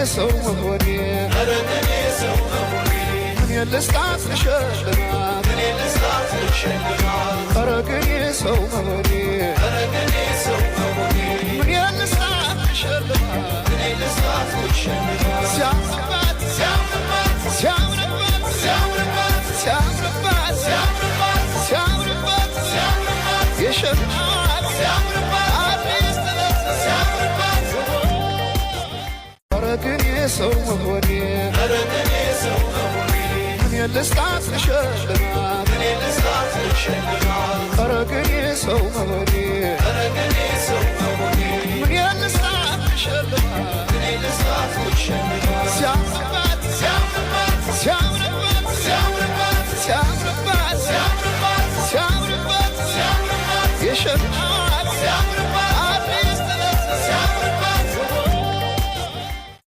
ሰው መሆኔ ምን ልስጣት ልሸልማት ኧረ ግን ሰው መሆኔ ምን ልስጣት ልሸልማት ሲያምርባት ሲያምርባት ሲያምርባት ሲያምርባት ሲያምርባት ሲያምርባት ሲያምርባት የሸልማት ሲያምርባት አዲስ ጥለት ሲያምርባት ኧረ ግን ሰው መሆኔ ምን ልስጣት ልሸልማት ኧረ ግን ሰው መሆኔ ምን ልስጣት ልሸልማት